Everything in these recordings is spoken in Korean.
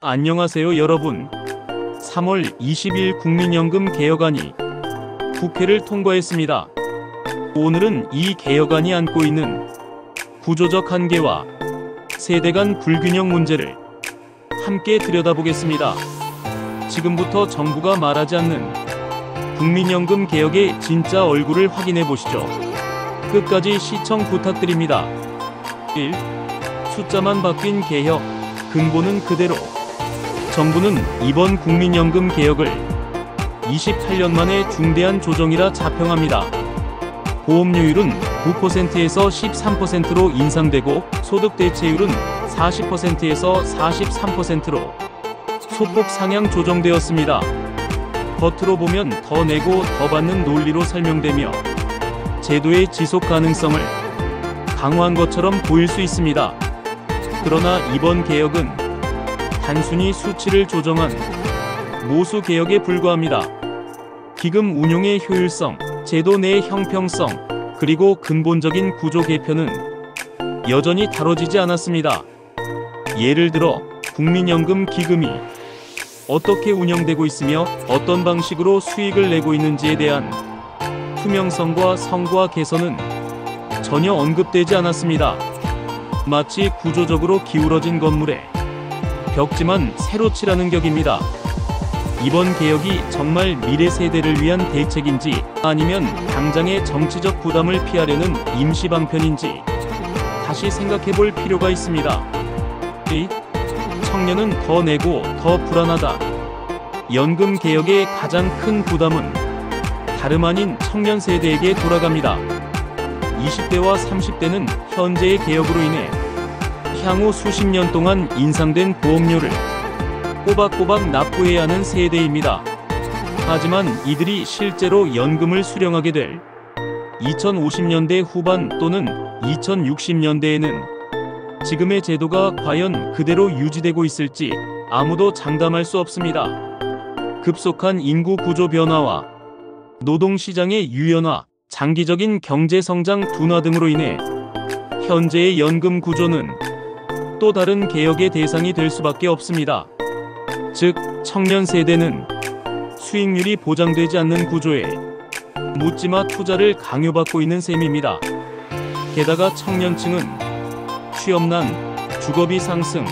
안녕하세요 여러분. 3월 20일 국민연금 개혁안이 국회를 통과했습니다. 오늘은 이 개혁안이 안고 있는 구조적 한계와 세대 간 불균형 문제를 함께 들여다보겠습니다. 지금부터 정부가 말하지 않는 국민연금 개혁의 진짜 얼굴을 확인해 보시죠. 끝까지 시청 부탁드립니다. 1. 숫자만 바뀐 개혁, 근본은 그대로. 정부는 이번 국민연금 개혁을 28년 만에 중대한 조정이라 자평합니다. 보험료율은 9%에서 13%로 인상되고 소득 대체율은 40%에서 43%로 소폭 상향 조정되었습니다. 겉으로 보면 더 내고 더 받는 논리로 설명되며 제도의 지속 가능성을 강화한 것처럼 보일 수 있습니다. 그러나 이번 개혁은 단순히 수치를 조정한 모수 개혁에 불과합니다. 기금 운용의 효율성, 제도 내의 형평성, 그리고 근본적인 구조 개편은 여전히 다뤄지지 않았습니다. 예를 들어 국민연금 기금이 어떻게 운영되고 있으며 어떤 방식으로 수익을 내고 있는지에 대한 투명성과 성과 개선은 전혀 언급되지 않았습니다. 마치 구조적으로 기울어진 건물에 벽지만 새로 칠하는 격입니다. 이번 개혁이 정말 미래 세대를 위한 대책인지 아니면 당장의 정치적 부담을 피하려는 임시 방편인지 다시 생각해 볼 필요가 있습니다. 2. 청년은 더 내고 더 불안하다. 연금 개혁의 가장 큰 부담은 다름 아닌 청년 세대에게 돌아갑니다. 20대와 30대는 현재의 개혁으로 인해 향후 수십 년 동안 인상된 보험료를 꼬박꼬박 납부해야 하는 세대입니다. 하지만 이들이 실제로 연금을 수령하게 될 2050년대 후반 또는 2060년대에는 지금의 제도가 과연 그대로 유지되고 있을지 아무도 장담할 수 없습니다. 급속한 인구 구조 변화와 노동시장의 유연화, 장기적인 경제성장 둔화 등으로 인해 현재의 연금 구조는 또 다른 개혁의 대상이 될 수밖에 없습니다. 즉, 청년 세대는 수익률이 보장되지 않는 구조에 묻지마 투자를 강요받고 있는 셈입니다. 게다가 청년층은 취업난, 주거비 상승,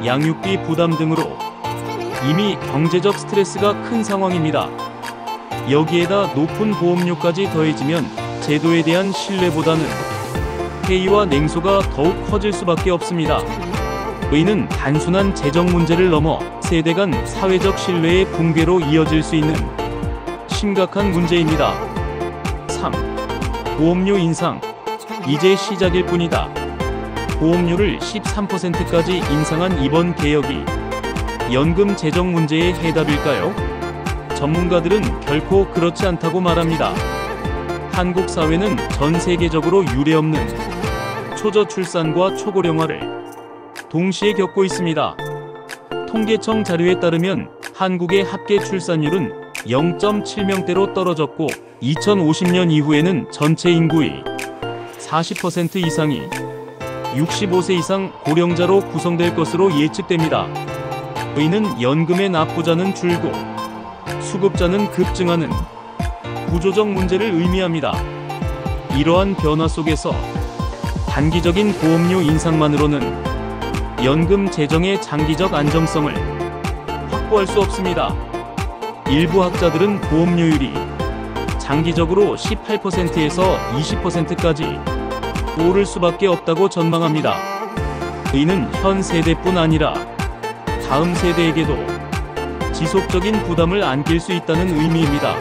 양육비 부담 등으로 이미 경제적 스트레스가 큰 상황입니다. 여기에다 높은 보험료까지 더해지면 제도에 대한 신뢰보다는 회의와 냉소가 더욱 커질 수밖에 없습니다. 이는 단순한 재정 문제를 넘어 세대 간 사회적 신뢰의 붕괴로 이어질 수 있는 심각한 문제입니다. 3. 보험료 인상. 이제 시작일 뿐이다. 보험료를 13%까지 인상한 이번 개혁이 연금 재정 문제의 해답일까요? 전문가들은 결코 그렇지 않다고 말합니다. 한국 사회는 전 세계적으로 유례없는 초저출산과 초고령화를 동시에 겪고 있습니다. 통계청 자료에 따르면 한국의 합계 출산율은 0.7명대로 떨어졌고 2050년 이후에는 전체 인구의 40% 이상이 65세 이상 고령자로 구성될 것으로 예측됩니다. 이는 연금의 납부자는 줄고 수급자는 급증하는 구조적 문제를 의미합니다. 이러한 변화 속에서 단기적인 보험료 인상만으로는 연금 재정의 장기적 안정성을 확보할 수 없습니다. 일부 학자들은 보험료율이 장기적으로 18%에서 20%까지 오를 수밖에 없다고 전망합니다. 이는 현 세대뿐 아니라 다음 세대에게도 지속적인 부담을 안길 수 있다는 의미입니다.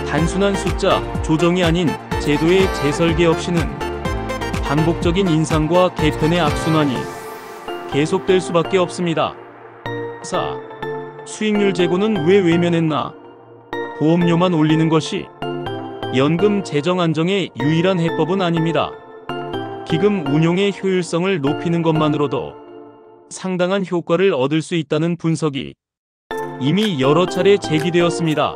단순한 숫자 조정이 아닌 제도의 재설계 없이는 반복적인 인상과 개편의 악순환이 계속될 수밖에 없습니다. 4. 수익률 제고는 왜 외면했나? 보험료만 올리는 것이 연금 재정 안정의 유일한 해법은 아닙니다. 기금 운용의 효율성을 높이는 것만으로도 상당한 효과를 얻을 수 있다는 분석이 이미 여러 차례 제기되었습니다.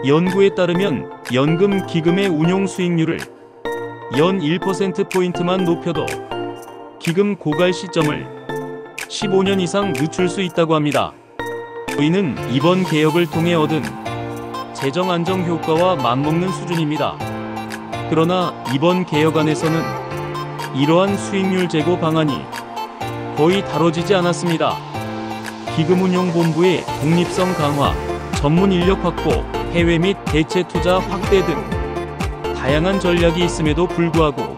연구에 따르면 연금 기금의 운용 수익률을 연 1%포인트만 높여도 기금 고갈 시점을 15년 이상 늦출 수 있다고 합니다. 이는 이번 개혁을 통해 얻은 재정 안정 효과와 맞먹는 수준입니다. 그러나 이번 개혁안에서는 이러한 수익률 제고 방안이 거의 다뤄지지 않았습니다. 기금운용본부의 독립성 강화, 전문 인력 확보, 해외 및 대체 투자 확대 등 다양한 전략이 있음에도 불구하고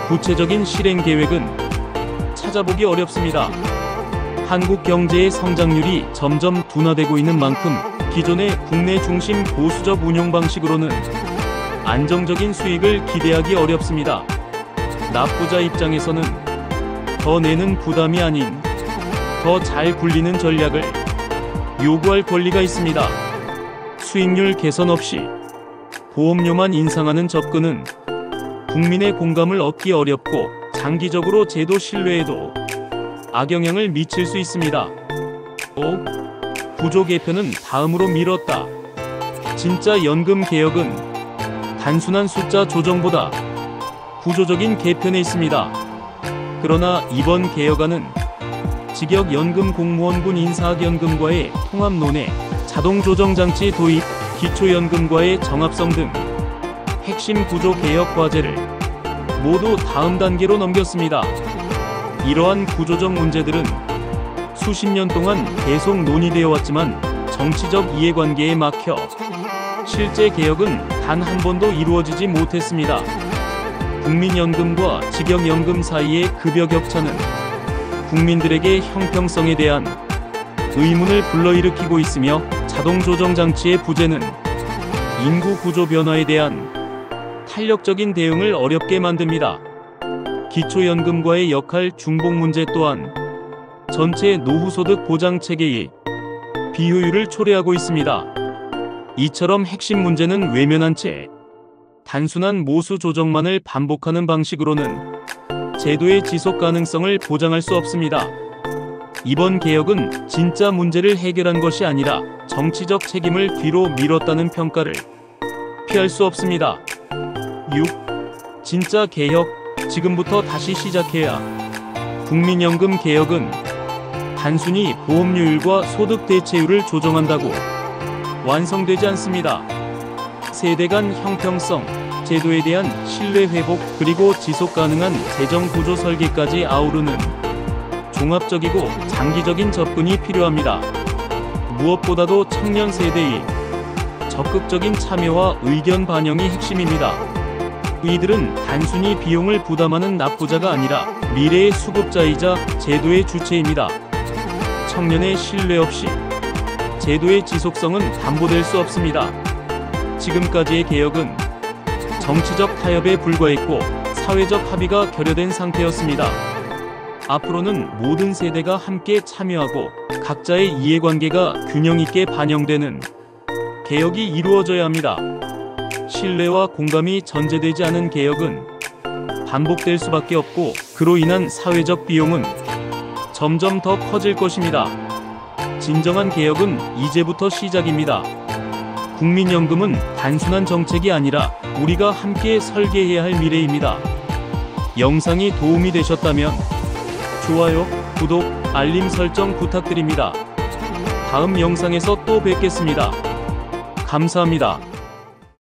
구체적인 실행 계획은 찾아보기 어렵습니다. 한국 경제의 성장률이 점점 둔화되고 있는 만큼 기존의 국내 중심 보수적 운용 방식으로는 안정적인 수익을 기대하기 어렵습니다. 납부자 입장에서는 더 내는 부담이 아닌 더 잘 굴리는 전략을 요구할 권리가 있습니다. 수익률 개선 없이 보험료만 인상하는 접근은 국민의 공감을 얻기 어렵고 장기적으로 제도 신뢰에도 악영향을 미칠 수 있습니다. 구조 개편은 다음으로 미뤘다. 진짜 연금 개혁은 단순한 숫자 조정보다 구조적인 개편에 있습니다. 그러나 이번 개혁안은 직역연금 공무원군 인사학연금과의 통합론에 자동조정장치 도입, 기초연금과의 정합성 등 핵심 구조 개혁 과제를 모두 다음 단계로 넘겼습니다. 이러한 구조적 문제들은 수십 년 동안 계속 논의되어 왔지만 정치적 이해관계에 막혀 실제 개혁은 단 한 번도 이루어지지 못했습니다. 국민연금과 직역연금 사이의 급여 격차는 국민들에게 형평성에 대한 의문을 불러일으키고 있으며 자동조정장치의 부재는 인구 구조 변화에 대한 탄력적인 대응을 어렵게 만듭니다. 기초연금과의 역할 중복 문제 또한 전체 노후소득 보장 체계의 비효율을 초래하고 있습니다. 이처럼 핵심 문제는 외면한 채 단순한 모수 조정만을 반복하는 방식으로는 제도의 지속 가능성을 보장할 수 없습니다. 이번 개혁은 진짜 문제를 해결한 것이 아니라 정치적 책임을 뒤로 미뤘다는 평가를 피할 수 없습니다. 6. 진짜 개혁, 지금부터 다시 시작해야. 국민연금 개혁은 단순히 보험료율과 소득 대체율을 조정한다고 완성되지 않습니다. 세대 간 형평성, 제도에 대한 신뢰 회복, 그리고 지속 가능한 재정 구조 설계까지 아우르는 종합적이고 장기적인 접근이 필요합니다. 무엇보다도 청년 세대의 적극적인 참여와 의견 반영이 핵심입니다. 이들은 단순히 비용을 부담하는 납부자가 아니라 미래의 수급자이자 제도의 주체입니다. 청년의 신뢰 없이 제도의 지속성은 담보될 수 없습니다. 지금까지의 개혁은 정치적 타협에 불과했고 사회적 합의가 결여된 상태였습니다. 앞으로는 모든 세대가 함께 참여하고 각자의 이해관계가 균형 있게 반영되는 개혁이 이루어져야 합니다. 신뢰와 공감이 전제되지 않은 개혁은 반복될 수밖에 없고 그로 인한 사회적 비용은 점점 더 커질 것입니다. 진정한 개혁은 이제부터 시작입니다. 국민연금은 단순한 정책이 아니라 우리가 함께 설계해야 할 미래입니다. 영상이 도움이 되셨다면 좋아요, 구독, 알림 설정 부탁드립니다. 다음 영상에서 또 뵙겠습니다. 감사합니다.